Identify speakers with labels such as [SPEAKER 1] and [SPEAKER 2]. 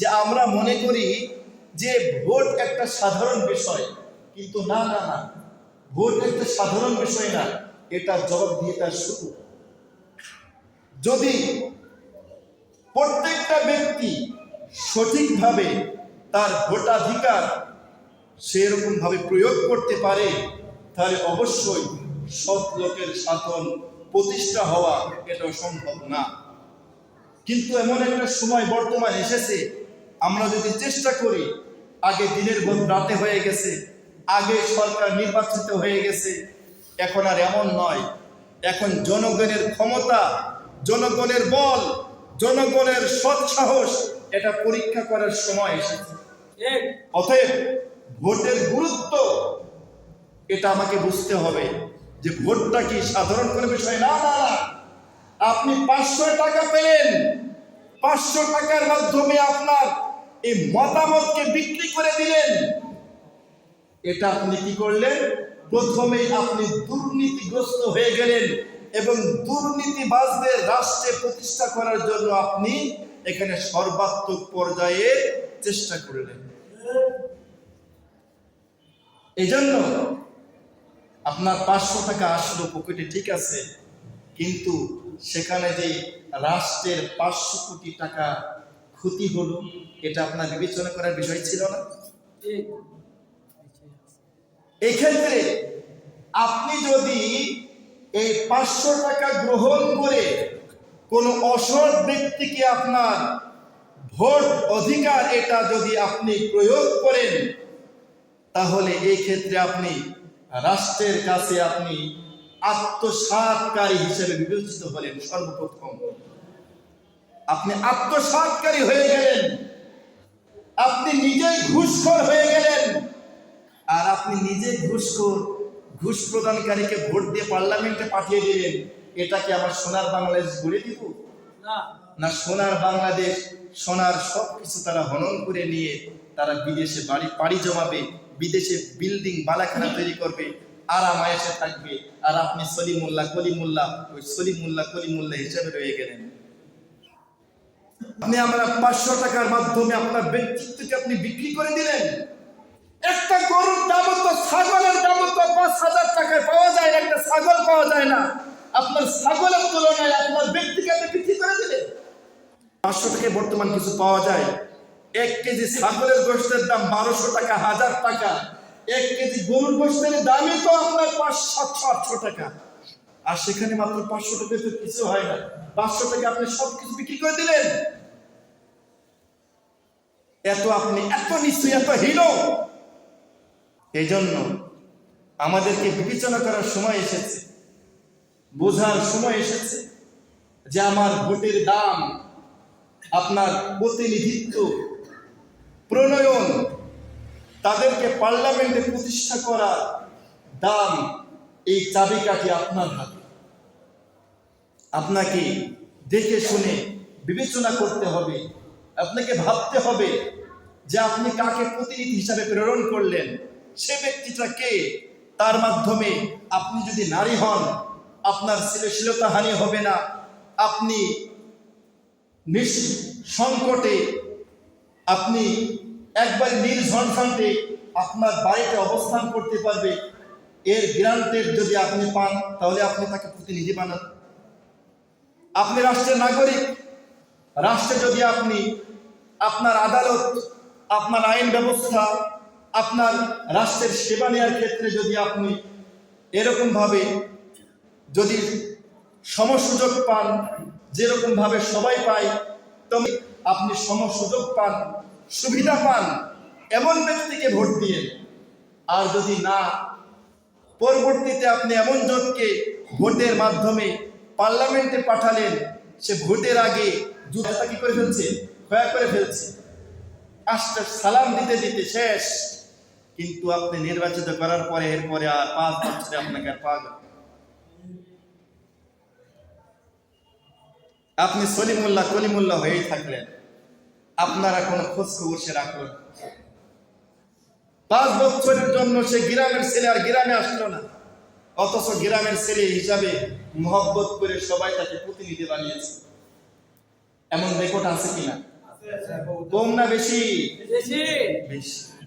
[SPEAKER 1] যে আমরা মনে করি যে ভোট একটা সাধারণ বিষয়, কিন্তু না না না, ভোট একটা সাধারণ বিষয় না, এটা জবাবদিহিতার শুরু। যদি প্রত্যেকটা ব্যক্তি সঠিকভাবে তার ভোটাধিকার সেরকম ভাবে প্রয়োগ করতে পারে, তাহলে অবশ্যই সৎ লোকের শাসন প্রতিষ্ঠা হওয়া এটা সম্ভব না। কিন্তু এমন একটা সময় বর্তমান এসেছে, আমরা যদি চেষ্টা করি, আগে দিনের ভোট রাতে হয়ে গেছে, আগে সরকার নির্বাচিত হয়ে গেছে, এখন আর এমন নয়। এখন জনগণের ক্ষমতা, জনগণের বল, জনগণের সৎ সাহস এটা পরীক্ষা করার সময় এসেছে। অতএব ভোটের গুরুত্ব এটা আমাকে বুঝতে হবে যে ভোটটা কি সাধারণ কোনো বিষয় না। না না, আপনি 500 টাকা পেলেন, 500 টাকার মাধ্যমে আপনার এই মতামতকে বিক্রি করে দিলেন, এটা আপনি কি করলেন? প্রথমেই আপনি দুর্নীতিগ্রস্ত হয়ে গেলেন এবং দুর্নীতিবাজদের রাষ্ট্রে প্রতিষ্ঠা করার জন্য আপনি এখানে সর্বাত্মক পর্যায়ে চেষ্টা করলেন। এই জন্য আপনার 500 টাকা আসলো পকেটে, ঠিক আছে, কিন্তু সেখানে যে রাষ্ট্রের 500 কোটি টাকা ক্ষতি হলো, এটা আপনার বিবেচনা করার বিষয় ছিল না? এই ক্ষেত্রে আপনি যদি এই 500 টাকা গ্রহণ করে কোন অসৎ ব্যক্তিকে আপনার ভোট অধিকার এটা যদি আপনি প্রয়োগ করেন, তাহলে এই ক্ষেত্রে আপনি রাষ্ট্রের কাছে আপনি আত্মসাৎকারী হিসেবে বিবেচিত হলেন। সর্বপ্রথম আপনি আত্মসাৎকারী হয়ে গেলেন, আপনি নিজেই ঘুষখোর হয়ে গেলেন। আর আপনি নিজে ঘুষখোর, ঘুষ প্রদানকারীকে ভোট দিয়ে পার্লামেন্টে পাঠিয়ে দিলেন। এটা কি আমার সোনার বাংলাদেশ গড়ে দিব? না, সোনার বাংলাদেশ, সোনার সবকিছু তারা হনন করে নিয়ে তারা বিদেশে পাড়ি জমাবে, বিদেশে বিল্ডিং বালাখানা তৈরি করবে, আরামায়েশে থাকবে। আর আপনি সলিমুল্লাহ কলিমুল্লাহ, ওই সলিমুল্লাহ কলিমুল্লাহ হিসেবে রয়ে গেলেন। আপনি আমরা 500 টাকার মাধ্যমে আপনার ব্যক্তিত্বকে আপনি বিক্রি করে দিলেন। একটা গরুর দাম তো, ছাগলের দাম তো 5,000 টাকায় পাওয়া যায়, একটা ছাগল পাওয়া যায় না। আপনার ছাগলের তুলনায় আপনার ব্যক্তিকে আপনি বিক্রি করে দিলেন। 500 টাকায় বর্তমান কিছু পাওয়া যায়। 1 কেজি ছাগলের গোশতের দাম 1200 টাকা, 1000 টাকা। 1 কেজি গরুর গোশতের দামই তো আপনার 500-700-800 টাকা। আর সেখানে মাত্র 500 টাকায় তো কিছু হয় না। 500 টাকা আপনি সবকিছু বিক্রি করে দিলেন। আপনি এত নিশ্চয়ই, এত হীন। এই জন্য আমাদেরকে বিবেচনা করার সময় এসেছে, বোঝার সময় এসেছে যে আমার ভোটের দাম, আপনার প্রতিনিধিত্ব প্রণয়ন, তাদেরকে পার্লামেন্টে প্রতিষ্ঠা করা দাম, এই চাবিকাঠি আপনার হাতে। আপনাকে দেখে শুনে বিবেচনা করতে হবে, আপনাকে ভাবতে হবে যে আপনি কাকে প্রতিনিধি হিসাবে প্রেরণ করলেন, সে ব্যক্তিটা কে। তার মাধ্যমে আপনি যদি নারী হন, আপনার শ্লীলতা হানি হবে না, আপনি সংকটে, আপনি একবার নির্ঝঞ্ঝাটে আপনার বাড়িতে অবস্থান করতে পারবে। এর গ্রান্টের যদি আপনি পান, তাহলে আপনি তাকে প্রতিনিধি বানান। আপনি রাষ্ট্রের নাগরিক, রাষ্ট্রে যদি আপনি আপনার আদালত, আপনার আইন ব্যবস্থা, আপনার রাষ্ট্রের সেবা নেওয়ার ক্ষেত্রে যদি আপনি এরকম ভাবে যদি সমসুযোগ পান, যেরকম ভাবে সবাই পায়, তবে আপনি সমসুযোগ পান, সুবিধা পান, এমন ব্যক্তিকে ভোট দিয়ে। আর যদি না, পরবর্তীতে আপনি এমন জনকে ভোটের মাধ্যমে পার্লামেন্টে পাঠালেন, সে ভোটের আগে যুদ্ধটা কি করে ফেলছে, ক্ষয় করে ফেলছে, আসতে সালাম দিতে দিতে শেষ। কিন্তু আপনি নির্বাচিত করার পরে, এরপরে আর 5 বছরে আপনাকে আর পাওয়া গেল। আপনি সলিমুল্লাহ কলিমুল্লাহ হয়েই থাকলেন, আপনারা কোনো খোঁজ খবর সে রাখলেন। 5 বছরের জন্য সে গ্রামের ছেলে আর গ্রামে আসলো না, অথচ গ্রামের ছেলে হিসাবে মহব্বত করে সবাই তাকে প্রতিনিধি বানিয়েছে। এমন রেকর্ড আছে কিনা? কম না বেশি?
[SPEAKER 2] বেশি।
[SPEAKER 1] বেশি।